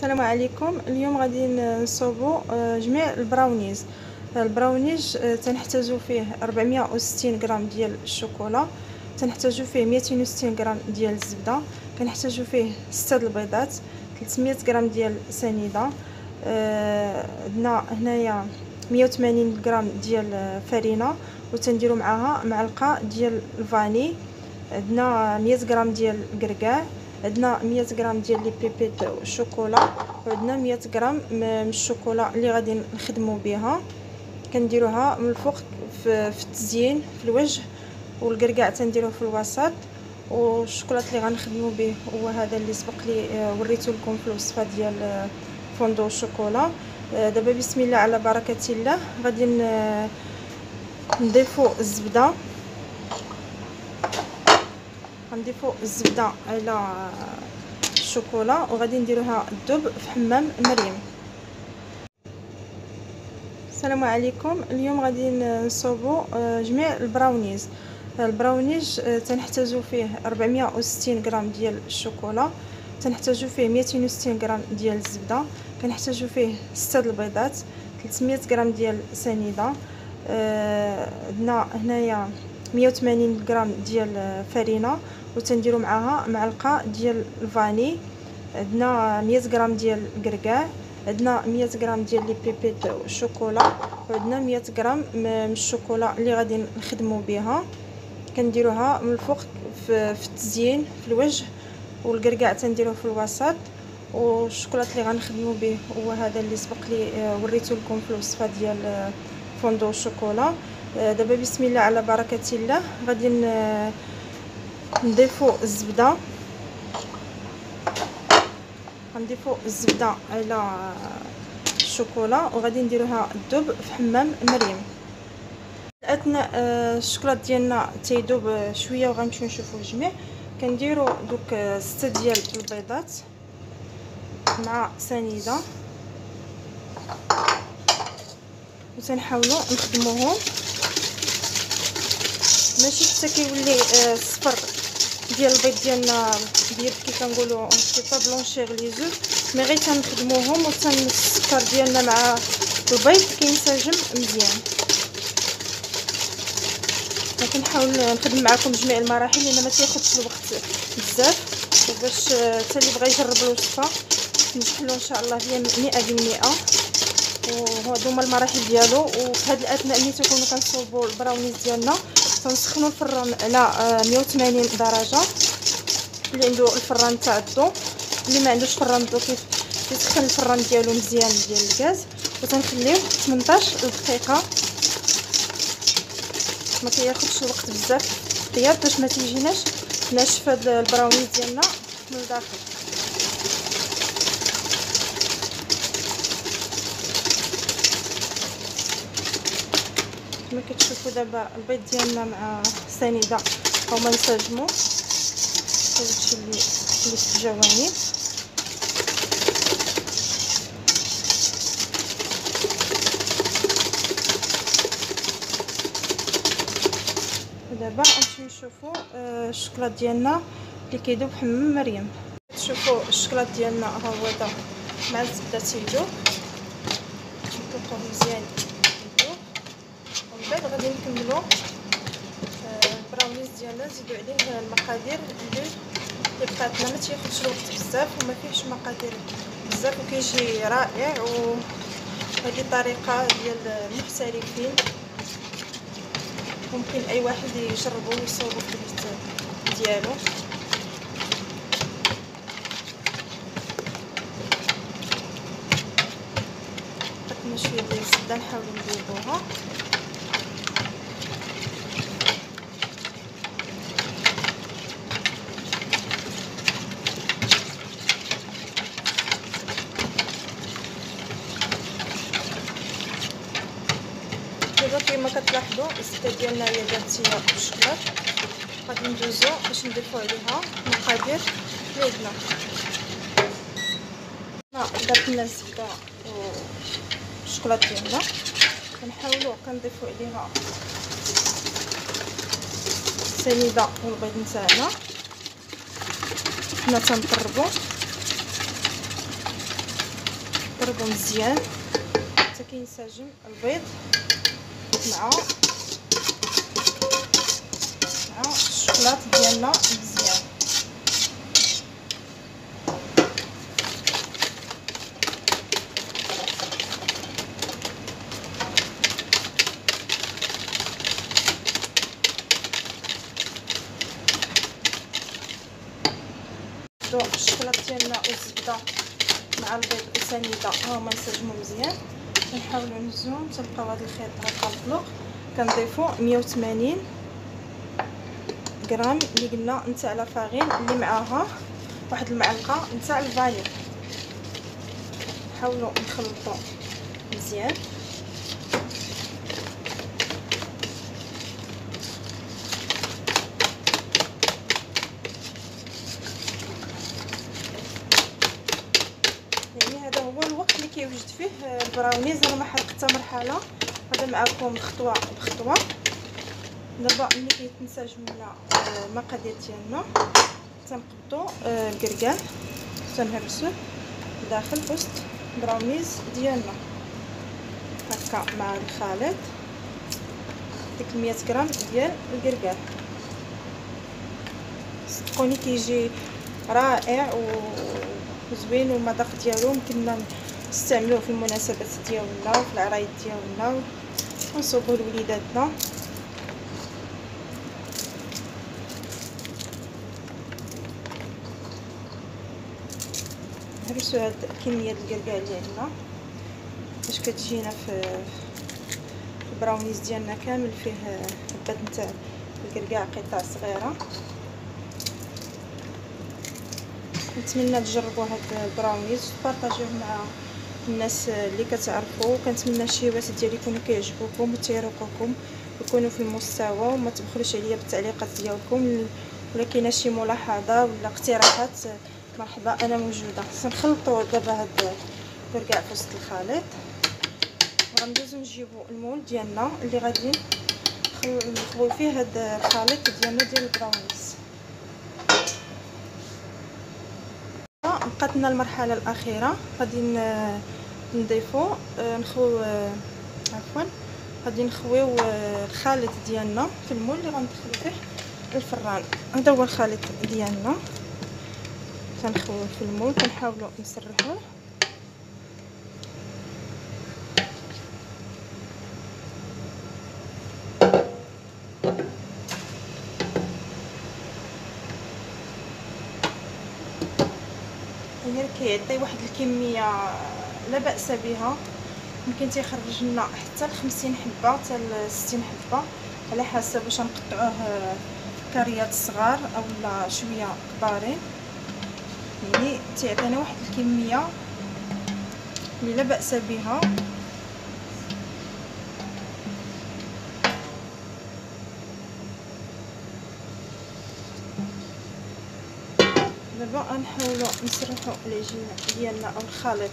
السلام عليكم. اليوم غادي نصوبوا جميع البراونيز تنحتاجو فيه 460 غرام ديال الشوكولا، تنحتاجو فيه 260 غرام ديال الزبده، كنحتاجو فيه 6 البيضات، 300 غرام ديال سنيده، عندنا هنايا 180 غرام ديال الفرينه، وتنديروا معاها معلقه ديال الفاني، عندنا 100 غرام ديال الكركاع، عندنا 100 غرام ديال لي بيبيت الشوكولا، وعندنا 100 غرام من الشوكولا اللي غادي نخدموا بها. كنديروها من الفوق في التزيين في الوجه، والكركاع تنديروه في الوسط، والشوكولات اللي غنخدموا به هو هذا اللي سبق لي وريته لكم في الوصفه ديال فوندو الشوكولا. دابا بسم الله على بركه الله غادي نضيفوا الزبده، غنضيفوا الزبده على الشوكولا وغادي نديروها تذوب في حمام مريم. السلام عليكم. اليوم غادي نصوبوا جميع البراونيز تنحتاجو فيه 460 غرام ديال الشوكولا، تنحتاجو فيه 260 غرام ديال الزبده، كنحتاجو فيه 6 البيضات، 300 غرام ديال سنيده، عندنا هنايا 180 غرام ديال الفرينه، وتنديروا معاها معلقه ديال الفاني، عندنا 100 غرام ديال الكركاع، عندنا 100 غرام ديال لي بيبيت الشوكولا، وعندنا 100 غرام من الشوكولا اللي غادي نخدموا بها. كنديروها من الفوق في التزيين في الوجه، والكركاع تنديروه في الوسط، والشوكولات اللي غنخدموا به هو هذا اللي سبق لي وريته لكم في الوصفه ديال فوندو الشوكولا. دابا بسم الله على بركه الله غادي نضيفوا الزبده، غنضيفوا الزبده على الشوكولا وغادي نديروها تذوب في حمام مريم. اثناء الشوكولات ديالنا تيذوب شويه وغنمشيو نشوفوا الجميع، كنديروا دوك 6 ديال البيضات مع سنيده وتنحاولوا نخدموهم ماشي حتى كيولي الصفر ديال البيض ديالنا ديال كي كنقولوا سي با بلونشيغ لي زوف، مي غير تنخدموهم السكر ديالنا مع البيض كينسجم مزيان. كنحاول نخدم معكم جميع المراحل لان ما تياخذش الوقت بزاف، باش حتى اللي بغى يجرب الوصفه تنجح له ان شاء الله هي 100%. وهادو هما المراحل ديالو. وفي هاد الاثناء ملي تكونوا كنصوبوا البراونيز ديالنا تنسخنوا الفران على 180 درجه، اللي عنده الفران تاع الضو، اللي ما عندوش فران الضو كيسخن الفران ديالو مزيان ديال الغاز، وتنخليوه 18 دقيقه. ما كياخذش الوقت بزاف في الطياب باش ما تيجيناش ناشف هاد البراونيز ديالنا من الداخل. كما كتشوفوا دابا البيض ديالنا مع السنيده هما انسجموا، هادشي اللي في الجوانب. دابا غنمشيو نشوفوا الشوكولات ديالنا اللي كيذوب في حمام مريم. تشوفوا الشوكولات ديالنا ها هو دا مع الزبده تيذوب، نطلقوه مزيان يذوب. ومن بعد غادي نكملوا البراونيز ديالنا، نزيدوا عليه المقادير اللي بقاتنا. ما تياخذش الوقت بزاف وما فيهش مقادير بزاف وكيجي رائع، وهذه طريقه ديال المحترفين، ممكن اي واحد يجربه ويصوبوا في البيت ديالو. حطينا شويه ديال الزبده نحاولوا نذوبوها. دابا كما كتلاحظوا الزبده ديالنا هي دابتيه بالشوكولات، غادي ندوزو باش نضيفو عليها المقادير اللي عندنا. ضربت لنا الزبده والشوكولات ديالنا، كنحاولوا كنضيفو عليها السنيده والبيض نتاعنا. حنا تنقربوا نقربو مزيان حتى كينسجم البيض مع الشوكولاط ديالنا مزيان. الشوكولاط ديالنا والزبده مع البيض والسنيده هما انسجموا مزيان. كنحاولوا نهزوهم تلقاو هذا الخيط هكا مطلوق. كنضيفوا 180 غرام اللي قلنا نتاع لافارين اللي معاها واحد المعلقه نتاع الفاني. نحاولوا نخلطوا مزيان. هذا هو الوقت اللي كيوجد فيه البراونيز. انا ما حرقت حتى مرحله، هذا معكم خطوه بخطوه. دابا ملي كيتنسجم لنا المقادير ديالنا تنقبضوا الكركال تنهرسوه داخل وسط البراونيز ديالنا هكا مع الخليط. ديك 100 غرام ديال الكركال صدقوني كيجي رائع وزوين، والمذاق ديالو يمكننا نستعملوه في المناسبات ديالنا وفي العرايس ديالنا ونصوبوه لوليداتنا. نهرسو هاد الكميه ديال الكركال ديالنا باش كتجينا في البراونيز ديالنا كامل فيه حبات نتاع الكركال قطع صغيره. نتمنى تجربوا هاد البراونيز وتبارطاجيوه مع الناس اللي كتعرفوا. كنتمنى الشيوات ديالي يكونوا كيعجبوكم وتيروقوكم يكونوا في المستوى، وما تبخلوش عليا بالتعليقات ديالكم، ولا كاينه شي ملاحظه ولا اقتراحات مرحبا انا موجوده. سنخلطوا دابا هاد الكركاع في وسط الخليط وغندوزو نجيبو المول ديالنا اللي غادي نخويو فيه هاد الخليط ديالنا ديال البراونيز. بقات لنا المرحله الاخيره، غادي نضيفو غادي نخويو الخليط ديالنا في المول اللي غندخلو فيه الفران. هذا هو الخليط ديالنا كنخويوه في المول، كنحاولوا نسرحوه. غير كيعطي واحد الكميه لا باس بها، ممكن تيخرج لنا حتى ل 50 حبه حتى ل 60 حبه على حسب واش نقطعوه كاريات صغار اولا شويه كبارين. يعني تيعطينا واحد الكميه اللي لا باس بها. دابا غنحاولوا نسرحوا العجينه ديالنا او الخليط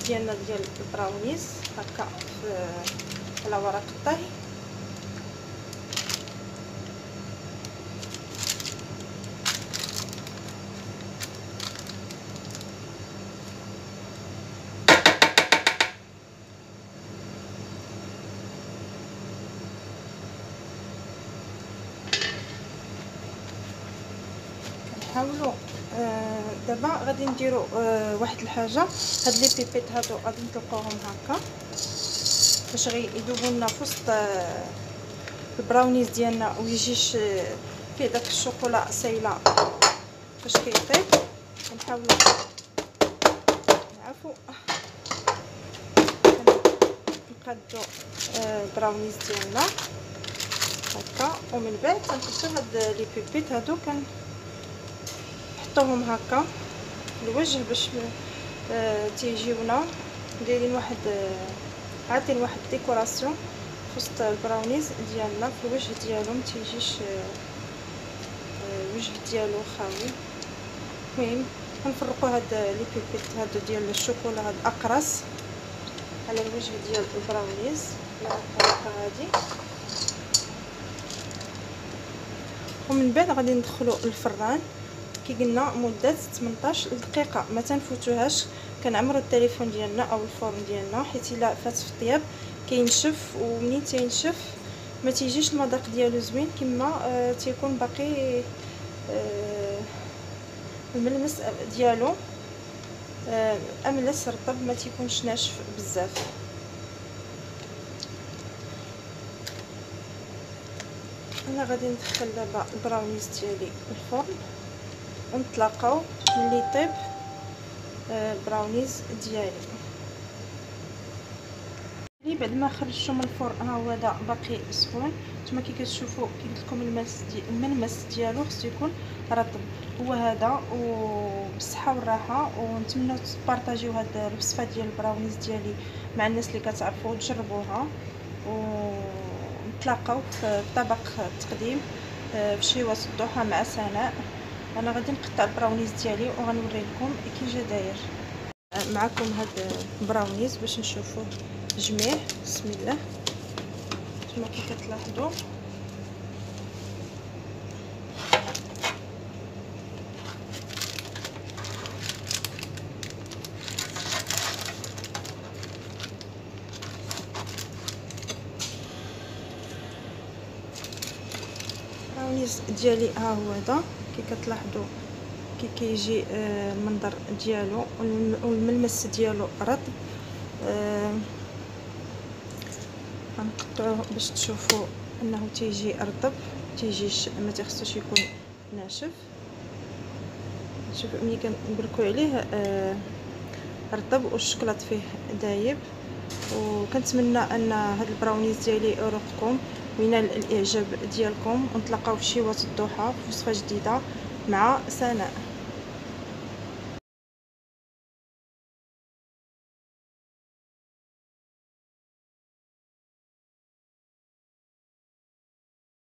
ديالنا ديال البراونيز هكا على ورق الطهي. نحاولوا دابا غادي نديروا واحد الحاجه. هاد لي بيبيت هادو غادي نطلقوهم هكا باش غيذوبوا لنا في وسط البراونيز ديالنا ويجيش فيه داك الشوكولا سايله فاش كيطيب. نحاولوا نعرفوا نقادو البراونيز ديالنا هكا، ومن بعد تنحطوا هاد لي بيبيت هادو نحطوهم هكا في الوجه باش تيجيونا دايرين واحد عاطين واحد ديكوراسيون في وسط البراونيز ديالنا في الوجه ديالو، متيجيش الوجه ديالو خاوي. المهم غنفرقوا هاد لي بيبيت هادو ديال الشوكولا هاد الاقراص على الوجه ديال البراونيز بالطريقه هادي، ومن بعد غادي ندخلو الفران كي قلنا مده 18 دقيقه. ما تنفوتوهاش كنعمروا التليفون ديالنا او الفرن ديالنا، حيت الا فات في الطياب كينشف، ومنين تينشف ما تيجيش المذاق ديالو زوين كما تيكون باقي الملمس ديالو املس رطب، ما تيكونش ناشف بزاف. انا غادي ندخل دابا البراونيز ديالي الفرن ونتلاقاو ملي يطيب البراونيز ديالي. بعد ما خرجته من الفرن ها هو هذا باقي سخون. نتوما كي كتشوفوا كي قلت لكم الملمس ديالو خصو يكون رطب، هو هذا. وبالصحه والراحه، ونتمنوا تبارطاجيو هاد الوصفه ديال البراونيز ديالي مع الناس اللي كتعرفوا وتجربوها، ونتلاقاو في طبق التقديم بشي وسط الضحى مع سناء. انا غادي نقطع البراونيز ديالي وغنوري لكم كي جا داير. معكم هاد البراونيز باش نشوفوه جميع. بسم الله. كما كي كتلاحظوا البراونيز ديالي ها هو هذا. كي كتلاحظوا كي كيجي المنظر ديالو والملمس ديالو رطب. غنقطعوه باش تشوفوا انه تيجي رطب، تيجيش ما تيخصوش يكون ناشف. شوفوا ملي كنبركوا عليه رطب والشكلاط فيه دايب. وكنتمنى ان هاد البراونيز ديالي يرقكم وينال الاعجاب ديالكم، ونتلاقاو في شي وسط الضحى في وصفه جديده مع سناء.